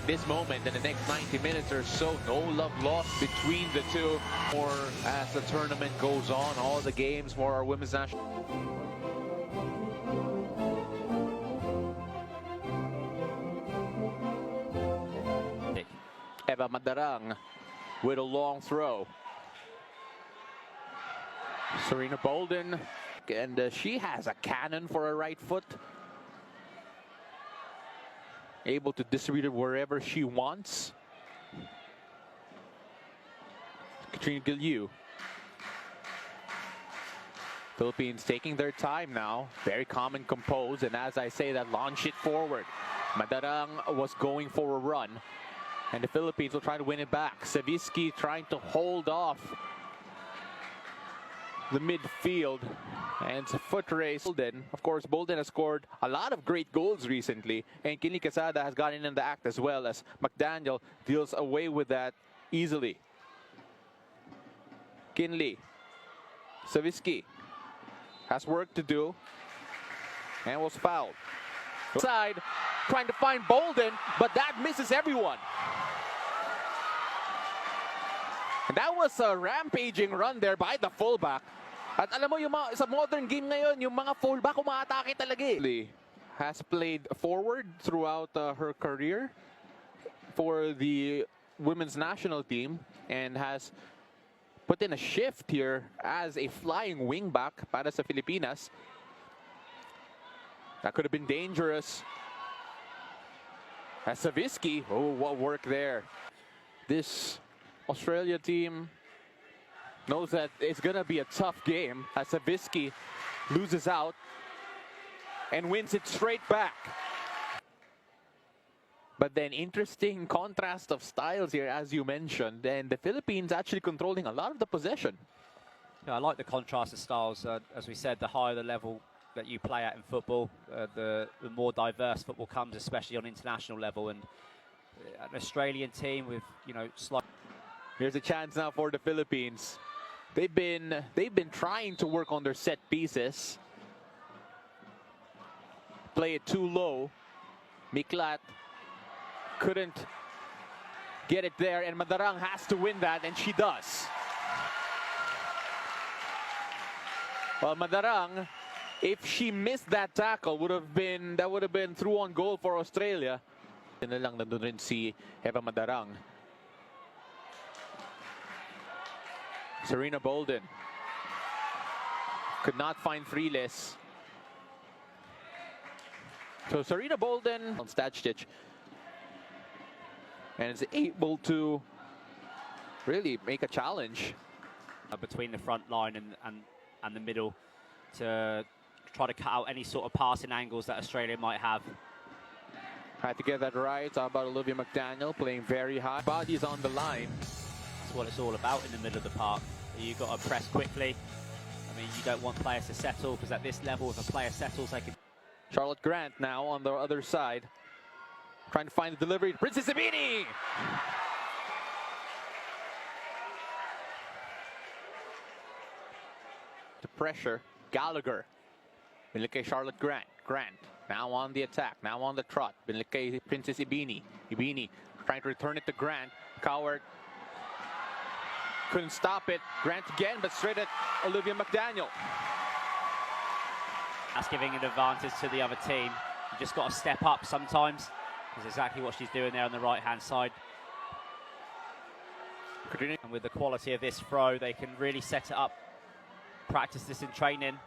in this moment, in the next 90 minutes or so, no love lost between the two. Or as the tournament goes on, all the games for our women's national. Eva Madarang with a long throw. Serena Bolden, and she has a cannon for her right foot. Able to distribute it wherever she wants. Katrina Guillou. Philippines taking their time now. Very calm and composed. And as I say that, launch it forward. Madarang was going for a run. And the Philippines will try to win it back. SAWICKI trying to hold off the midfield. And it's a foot race. Bolden, of course, Bolden has scored a lot of great goals recently. And Kinley Quesada has gotten in the act as well, as McDaniel deals away with that easily. Kinley. SAWICKI has work to do. And was fouled. Side, trying to find Bolden, but that misses everyone. And that was a rampaging run there by the fullback. At alam mo, yung mga, sa modern game ngayon, yung mga fullback umaatake talaga eh. Has played forward throughout her career for the women's national team and has put in a shift here as a flying wingback para sa Filipinas. That could have been dangerous. As SAWICKI, oh, what work there. This Australia team knows that it's gonna be a tough game as SAWICKI loses out and wins it straight back. But then interesting contrast of styles here, as you mentioned, and the Philippines actually controlling a lot of the possession. Yeah, I like the contrast of styles. As we said, the higher the level that you play at in football, the more diverse football comes, especially on international level. And an Australian team with, you know, slight. Here's a chance now for the Philippines. They've been trying to work on their set pieces. Play it too low. MICLAT couldn't get it there, and Madarang has to win that, and she does. Well, Madarang, if she missed that tackle, that would have been through on goal for Australia. Na lang nandun rin si Eva Madarang. Serena Bolden could not find Friles. So Serena Bolden on Stadstich and is able to really make a challenge between the front line and the middle to try to cut out any sort of passing angles that Australia might have. Had to get that right. How about Olivia McDaniel playing very high? Body's on the line. That's what it's all about in the middle of the park. You've got to press quickly. I mean, you don't want players to settle, because at this level, if a player settles, they can... Charlotte Grant now on the other side. Trying to find the delivery. Princess Ibini! To pressure. Gallagher. Binlikay Charlotte Grant. Grant now on the attack. Now on the trot. Binlikay Princess Ibini. Ibini trying to return it to Grant. Coward. Couldn't stop it. Grant again, but straight at Olivia McDaniel. That's giving an advantage to the other team. You just got to step up sometimes. That's exactly what she's doing there on the right-hand side. And with the quality of this throw, they can really set it up. Practice this in training.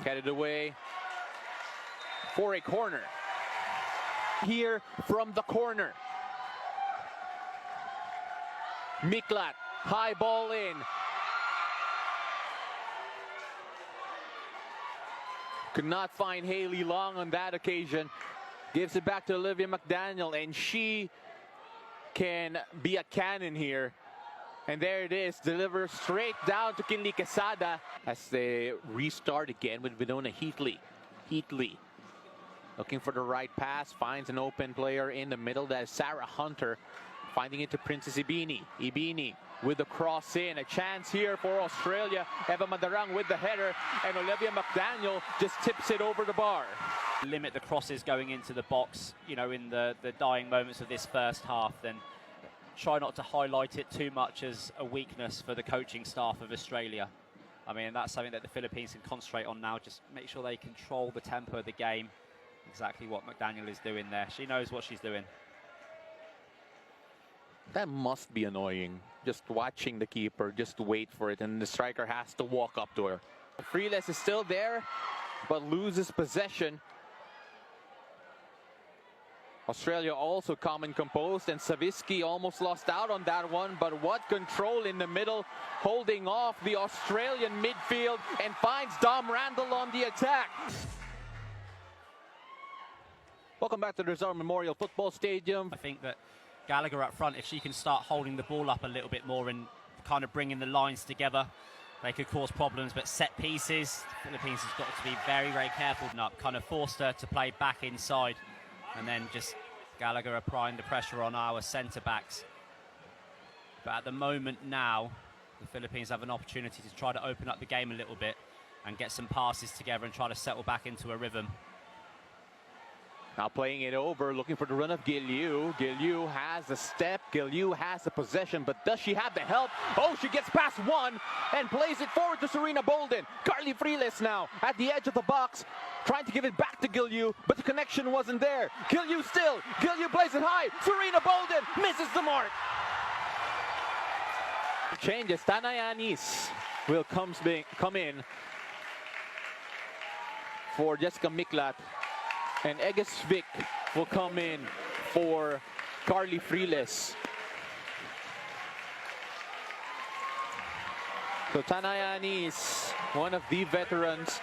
Headed away for a corner. Here from the corner. MICLAT, high ball in. Could not find Haley Long on that occasion. Gives it back to Olivia McDaniel, and she can be a cannon here. And there it is, delivers straight down to Kinley Quesada as they restart again with Winona Heatley. Heatley looking for the right pass, finds an open player in the middle. That is Sarah Hunter. Finding it to Princess Ibini. Ibini with the cross in. A chance here for Australia. Eva Madarang with the header. And Olivia McDaniel just tips it over the bar. limit the crosses going into the box, you know, in the dying moments of this first half, then try not to highlight it too much as a weakness for the coaching staff of Australia. I mean, that's something that the Philippines can concentrate on now. Just make sure they control the tempo of the game. Exactly what McDaniel is doing there. She knows what she's doing. That must be annoying. Just watching the keeper, just wait for it, and the striker has to walk up to her. Freeless is still there, but loses possession. Australia also calm and composed, and SAWICKI almost lost out on that one, but what control in the middle, holding off the Australian midfield, and finds Dom Randall on the attack. Welcome back to the Rizal Memorial Football Stadium. I think that Gallagher up front, if she can start holding the ball up a little bit more and kind of bringing the lines together, they could cause problems. But set pieces, the Philippines has got to be very, very careful. Kind of forced her to play back inside, and then just Gallagher applying the pressure on our centre-backs. But at the moment now, the Philippines have an opportunity to try to open up the game a little bit and get some passes together and try to settle back into a rhythm. Now playing it over, looking for the run of Guillou. Guillou has a step, Guillou has the possession, but does she have the help? Oh, she gets past one and plays it forward to Serena Bolden. Carly Freeless now at the edge of the box, trying to give it back to Guillou, but the connection wasn't there. Guillou still, Guillou plays it high, Serena Bolden misses the mark. Changes, Tanayanis will come in for Jessica MICLAT. And Egesvik will come in for Carly Freeless. So Tanayanis, one of the veterans,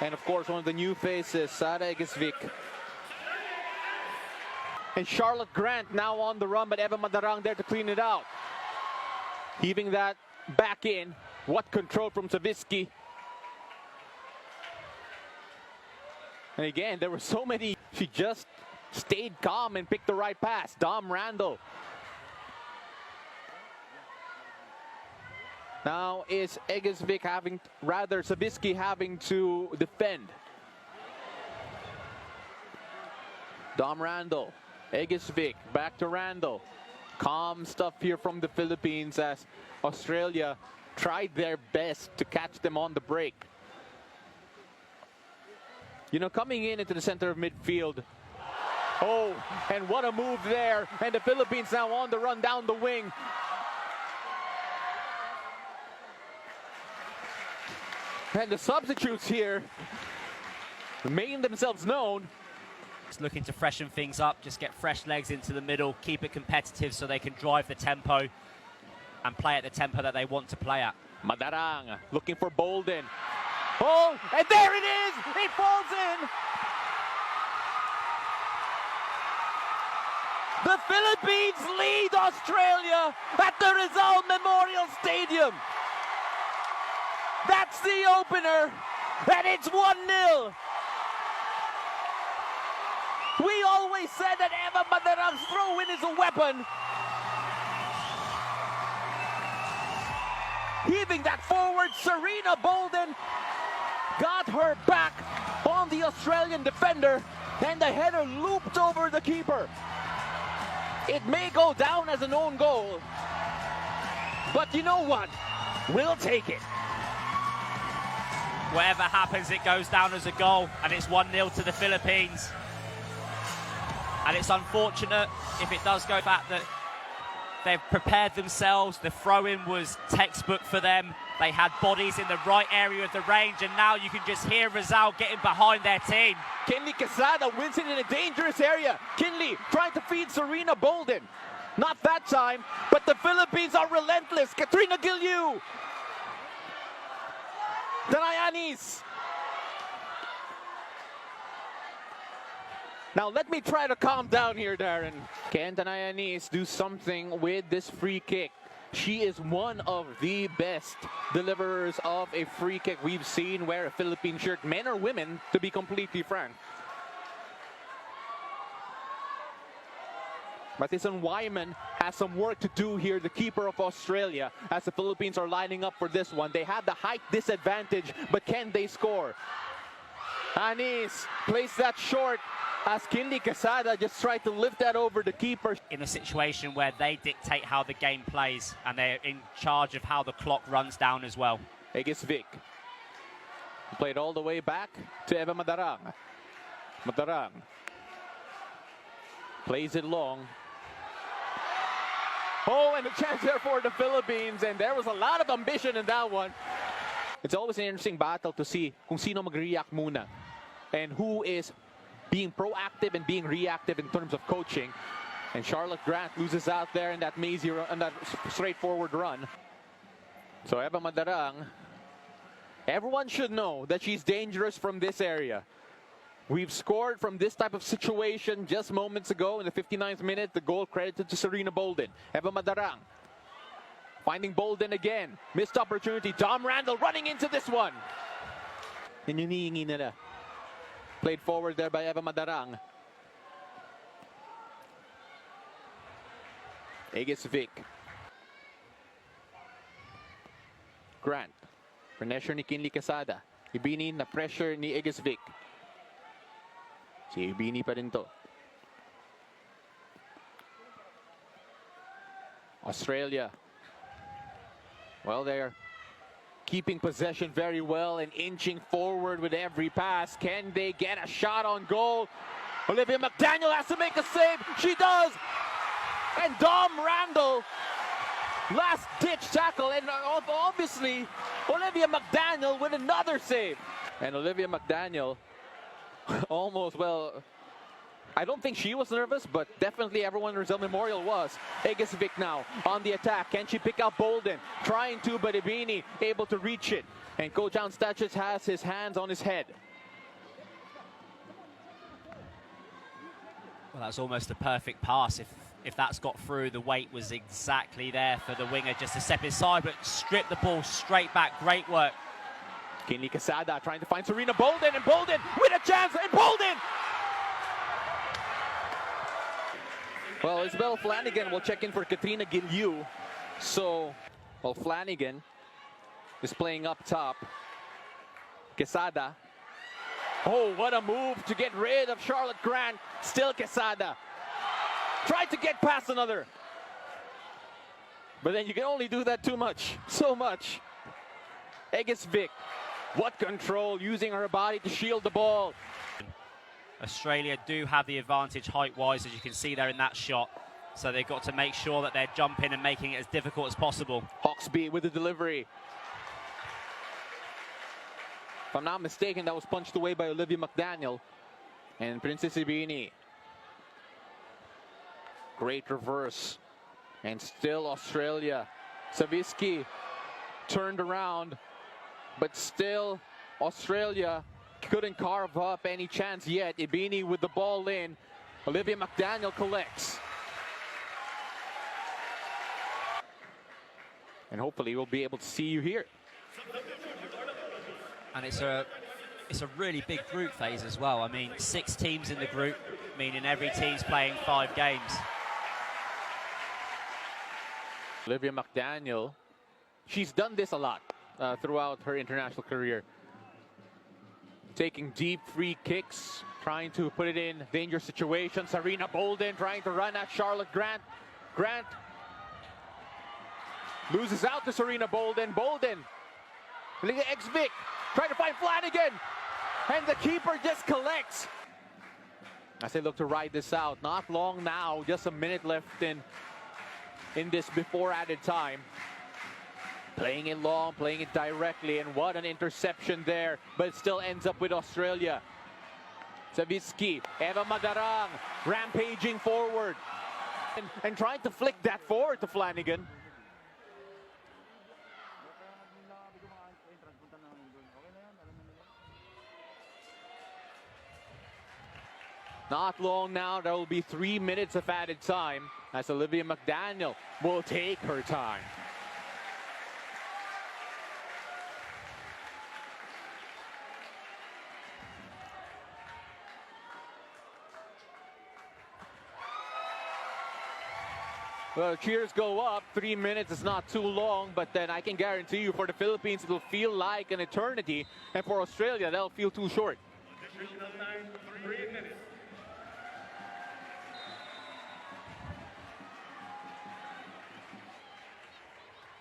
and of course one of the new faces, Sara Egesvik. And Charlotte Grant now on the run, but Eva Madarang there to clean it out. Heaving that back in. What control from SAWICKI. And again, there were so many. She just stayed calm and picked the right pass. Dom Randall. Now is Egesvik SAWICKI having to defend. Dom Randall, Egesvik, back to Randall. Calm stuff here from the Philippines as Australia tried their best to catch them on the break. You know, coming into the center of midfield. Oh, and what a move there. And the Philippines now on the run down the wing. And the substitutes here making themselves known. Just looking to freshen things up, just get fresh legs into the middle, keep it competitive so they can drive the tempo and play at the tempo that they want to play at. Madarang looking for Bolden. Oh, and there it is! It falls in! The Philippines lead Australia at the Rizal Memorial Stadium. That's the opener, and it's 1-0. We always said that Eva Madarang's throw-in is a weapon. Heaving that forward, Serena Bolden got her back on the Australian defender, and the header looped over the keeper. It may go down as an own goal, but you know what? We'll take it. Whatever happens, it goes down as a goal, and it's 1-0 to the Philippines. And it's unfortunate if it does go back that they've prepared themselves. The throw-in was textbook for them. They had bodies in the right area of the range, and now you can just hear Rizal getting behind their team. Kinley Quesada wins it in a dangerous area. Kinley trying to feed Serena Bolden. Not that time, but the Philippines are relentless. Katrina Guillou. Tanayanis. Now let me try to calm down here, Darren. Can Tanayanis do something with this free kick? She is one of the best deliverers of a free kick we've seen wear a Philippine shirt, men or women, to be completely frank. Mathison Wyman has some work to do here, the keeper of Australia, as the Philippines are lining up for this one. They have the height disadvantage, but can they score? Anis plays that short as Kindy Quesada just tried to lift that over the keeper. In a situation where they dictate how the game plays and they're in charge of how the clock runs down as well. Vic played all the way back to Eva Madarang. Madarang plays it long. Oh, and a chance there for the Philippines, and there was a lot of ambition in that one. It's always an interesting battle to see kung sino mag-react muna and who is being proactive and being reactive in terms of coaching. And Charlotte Grant loses out there in that mazy run, and that straightforward run. So Eva Madarang, everyone should know that she's dangerous from this area. We've scored from this type of situation just moments ago in the 59th minute. The goal credited to Serena Bolden. Eva Madarang finding Bolden again. Missed opportunity. Dom Randall running into this one. Hinihingi nila. Played forward there by Eva Madarang. Vic. Grant. Pressure ni Kinley Quesada. Ibini na pressure ni Vic. Si Ibini pa rin to. Australia. Well, they're keeping possession very well and inching forward with every pass. Can they get a shot on goal? Olivia McDaniel has to make a save. She does. And Dom Randall, last-ditch tackle. And obviously, Olivia McDaniel with another save. And Olivia McDaniel almost, well, I don't think she was nervous, but definitely everyone in Rizal Memorial was. Vic now on the attack. Can she pick up Bolden? Trying to, but Ibini able to reach it. And Coach Anstachis has his hands on his head. Well, that's almost a perfect pass. If that's got through, the weight was exactly there for the winger just to step inside, but strip the ball straight back. Great work. Kinley Quesada trying to find Serena Bolden, and Bolden with a chance, and Bolden! Well, Isabel Flanagan will check in for Katrina Guilloux. So, well, Flanagan is playing up top. Quesada. Oh, what a move to get rid of Charlotte Grant. Still Quesada. Tried to get past another. But then you can only do that too much. So much. Vic. What control, using her body to shield the ball. Australia do have the advantage height-wise, as you can see there in that shot. So they've got to make sure that they're jumping and making it as difficult as possible. Hawksby with the delivery. If I'm not mistaken, that was punched away by Olivia McDaniel. And Princess Ibini. Great reverse. And still Australia. SAWICKI turned around. But still, Australia couldn't carve up any chance yet. Ibini with the ball in. Olivia McDaniel collects. And hopefully we'll be able to see you here. And it's a really big group phase as well. I mean, 6 teams in the group, meaning every team's playing 5 games. Olivia McDaniel, she's done this a lot throughout her international career. Taking deep free kicks, trying to put it in dangerous situations. Serena Bolden trying to run at Charlotte Grant. Grant loses out to Serena Bolden. Bolden, Vic, trying to find Flanagan. And the keeper just collects. As they look to ride this out. Not long now, just a minute left in this before added time. Playing it long, playing it directly, and what an interception there. But it still ends up with Australia. SAWICKI, Eva Madarang, rampaging forward. And trying to flick that forward to Flanagan. Not long now, there will be 3 minutes of added time as Olivia McDaniel will take her time. Well, cheers go up. 3 minutes is not too long, but then I can guarantee you for the Philippines, it will feel like an eternity. And for Australia, that'll feel too short.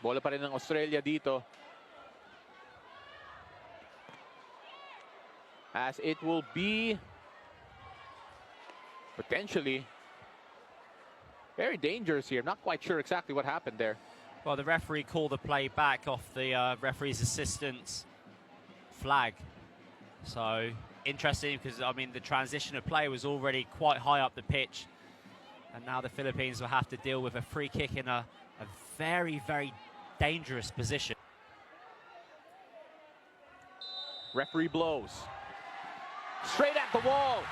Bola pa rin ng Australia dito. As it will be potentially very dangerous here. Not quite sure exactly what happened there. Well, the referee called the play back off the referee's assistant's flag. So interesting, because I mean the transition of play was already quite high up the pitch, and now the Philippines will have to deal with a free kick in a very, very dangerous position. Referee blows. Straight at the wall.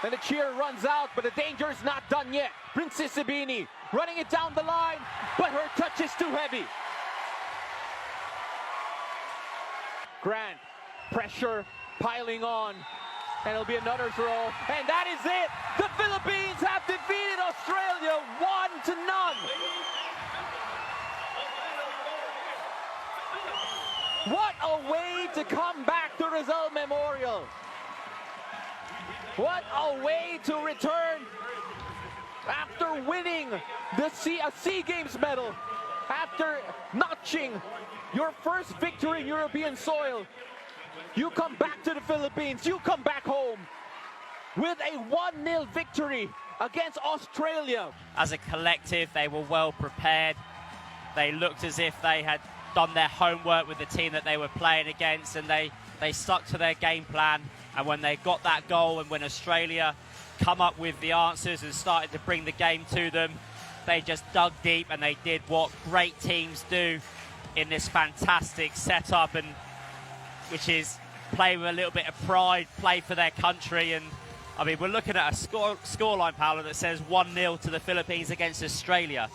And the cheer runs out, but the danger is not done yet. Princess Sabini running it down the line, but her touch is too heavy. Grant, pressure piling on, and it'll be another throw, and that is it. The Philippines have defeated Australia 1-0. What a way to come back to Rizal Memorial. What a way to return after winning a SEA Games medal, after notching your first victory in European soil. You come back to the Philippines, you come back home with a 1-0 victory against Australia. As a collective, they were well prepared. They looked as if they had done their homework with the team that they were playing against, and they stuck to their game plan. And when they got that goal, and when Australia come up with the answers and started to bring the game to them, they just dug deep and they did what great teams do in this fantastic setup, and which is play with a little bit of pride, play for their country. And I mean, we're looking at a scoreline, Paolo, that says 1-0 to the Philippines against Australia.